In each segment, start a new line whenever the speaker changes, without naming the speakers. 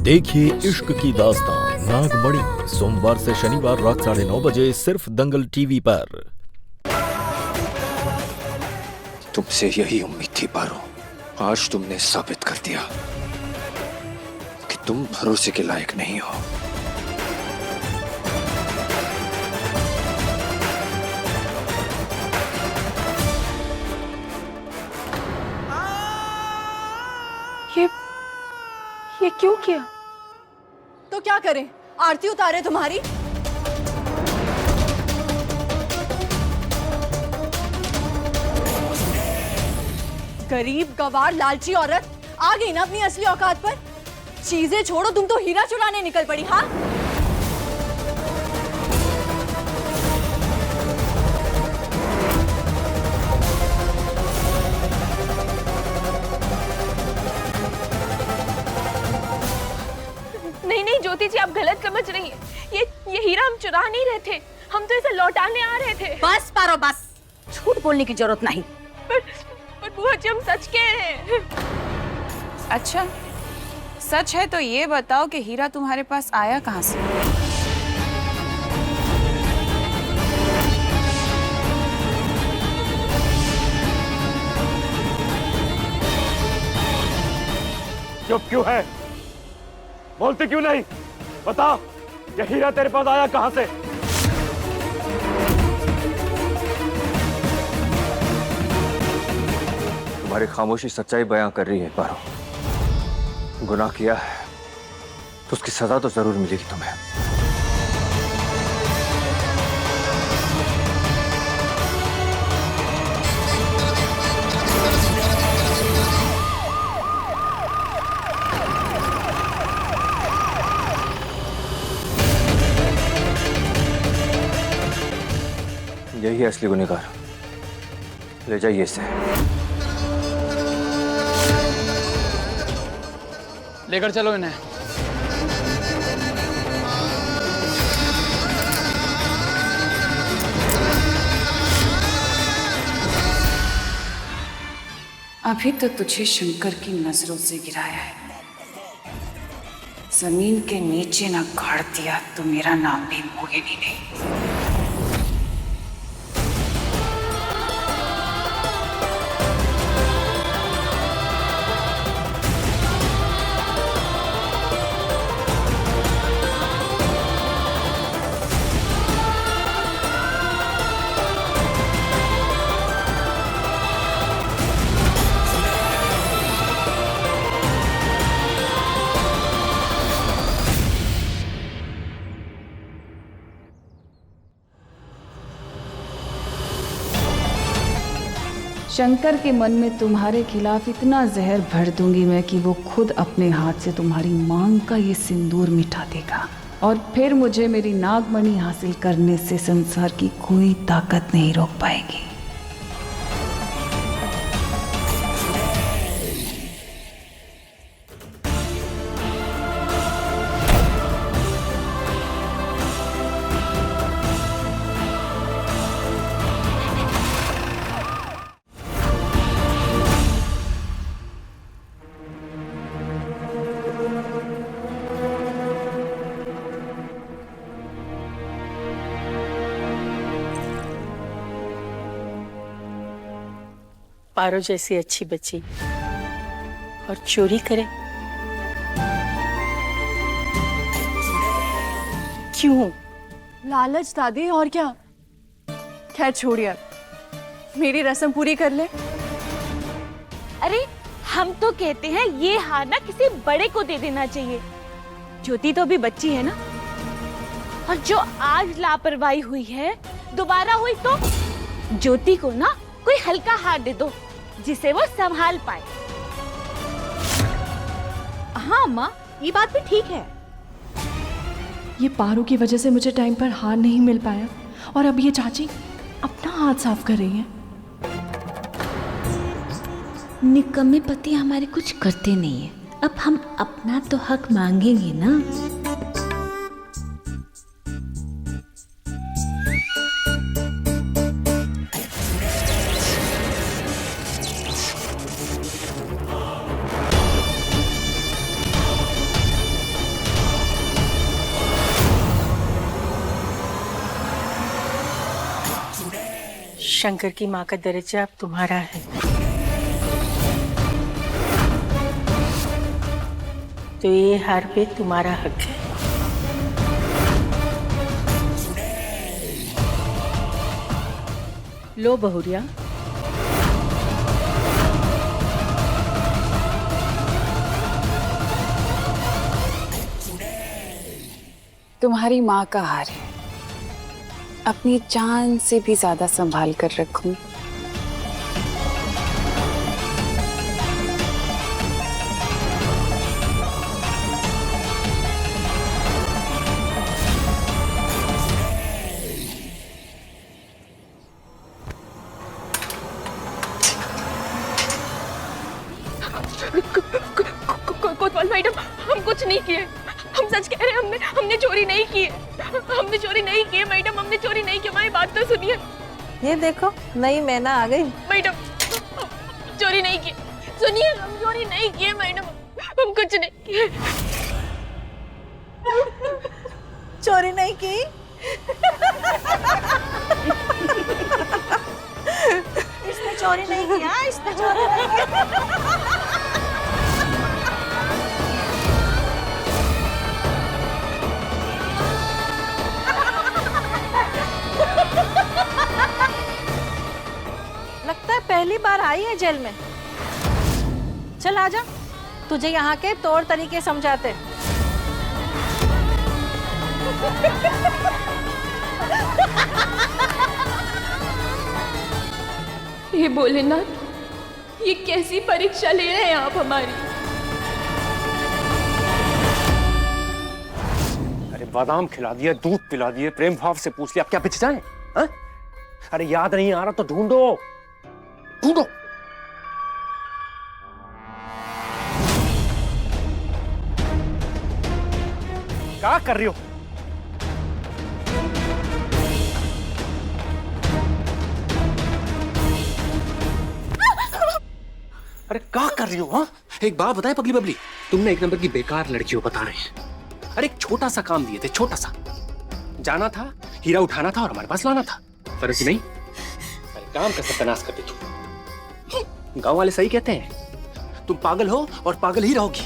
देखिए इश्क की दास्तां नागमणि सोमवार से शनिवार रात 9:30 बजे सिर्फ दंगल टीवी पर।
तुमसे यही उम्मीद थी पारो। आज तुमने साबित कर दिया कि तुम भरोसे के लायक नहीं हो।
ये क्यों किया?
तो क्या करें, आरती उतारे तुम्हारी? गरीब गवार लालची औरत आ गई ना अपनी असली औकात पर। चीजें छोड़ो, तुम तो हीरा चुराने निकल पड़ी। हाँ,
नहीं नहीं ज्योति जी, आप गलत समझ रही हैं। ये हीरा हम चुरा नहीं रहे थे, हम तो इसे लौटाने आ रहे थे।
बस पारो बस, झूठ बोलने की जरूरत नहीं।
पर बुआ जी, हम सच कह रहे हैं।
अच्छा, सच है तो ये बताओ कि हीरा तुम्हारे पास आया कहाँ से?
चुप क्यों है? बोलती क्यों नहीं? बता, ये हीरा तेरे पास आया कहां से?
तुम्हारी खामोशी सच्चाई बयां कर रही है पारो। गुनाह किया है तो उसकी सजा तो जरूर मिलेगी तुम्हें। यही है असली गुनहगार। ले जाइए इसे।
लेकर चलो इन्हें।
अभी तो तुझे शंकर की नजरों से गिराया है, जमीन के नीचे ना गाड़ दिया तो मेरा नाम भी मोहिनी नहीं। शंकर के मन में तुम्हारे खिलाफ इतना जहर भर दूंगी मैं कि वो खुद अपने हाथ से तुम्हारी मांग का ये सिंदूर मिटा देगा, और फिर मुझे मेरी नागमणि हासिल करने से संसार की कोई ताकत नहीं रोक पाएगी।
पारो जैसी अच्छी बच्ची और चोरी करे? क्यों?
लालच दादी, और क्या। खैर छोड़िए, मेरी रस्म पूरी कर ले।
अरे हम तो कहते हैं ये हार ना किसी बड़े को दे देना चाहिए। ज्योति तो अभी बच्ची है ना, और जो आज लापरवाही हुई है दोबारा हुई तो ज्योति को ना कोई हल्का हार दे दो जिसे वो संभाल पाए।
हाँ अम्मा, ये बात भी ठीक है।
ये पारो की वजह से मुझे टाइम पर हार नहीं मिल पाया, और अब ये चाची अपना हाथ साफ कर रही हैं।
निकम्मे पति हमारे कुछ करते नहीं है, अब हम अपना तो हक मांगेंगे ना।
शंकर की माँ का दर्जा अब तुम्हारा है। तो ये हार पे तुम्हारा हक है। लो बहुरिया,
तुम्हारी माँ का हार है, अपनी जान से भी ज्यादा संभाल कर रखूं।
कोतवाल मैडम, हम कुछ नहीं किए, हम सच कह रहे हैं, हमने चोरी नहीं की है, हमने चोरी नहीं की है मैडम, हमने चोरी नहीं की। हमारी बात तो सुनिए।
ये देखो नई मैना आ गई।
मैडम चोरी नहीं की, सुनिए, हम चोरी नहीं किए मैडम, हम कुछ नहीं किए।
चोरी नहीं की? इसने चोरी नहीं किया, इसने चोरी नहीं किया। लगता है पहली बार आई है जेल में। चल आजा, तुझे यहाँ के तौर तरीके समझाते।
ये भोलेनाथ, ये कैसी परीक्षा ले रहे हैं आप हमारी?
अरे बादाम खिला दिए, दूध पिला दिए, प्रेम भाव से पूछ लिया, अब क्या बिछ जाए? हाँ? अरे याद नहीं आ रहा तो ढूंढो ढूंढो। क्या कर रही हो? अरे क्या कर रही हो? हाँ, एक बात बताए पगली बबली, तुमने एक नंबर की बेकार लड़की हो बता रहे हैं। अरे एक छोटा सा काम दिए थे, छोटा सा, जाना था, हीरा उठाना था और हमारे पास लाना था, फर्ज नहीं? अरे काम का सत्यानाश कर दी तुम। गांव वाले सही कहते हैं, तुम पागल हो और पागल ही रहोगी।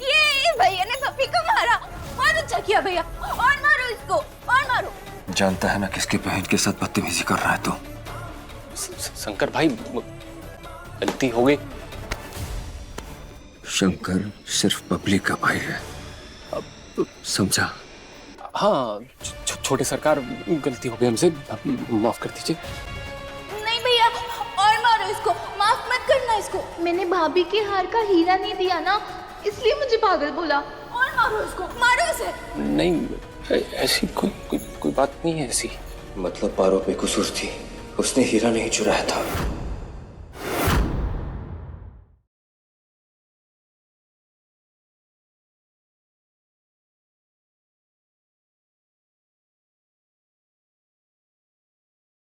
ये भैया ने पप्पी को मारा। मारो चकिया भैया, और मारो इसको, और मारो।
जानता है ना किसके बहन के साथ बदतमीजी कर रहा है तू?
शंकर भाई, गलती हो गई।
शंकर सिर्फ बबली का भाई है, अब समझा?
हाँ छोटे सरकार, गलती हो गई हमसे, माफ कर दीजिए।
नहीं भैया, और मारो इसको, माफ मत करना इसको।
मैंने भाभी के हार का हीरा नहीं दिया ना, इसलिए मुझे पागल बोला।
और मारो इसको, मारो इसे।
नहीं, ऐसी कोई बात नहीं है ऐसी।
मतलब पारो पे कसूर थी, उसने हीरा नहीं चुराया था।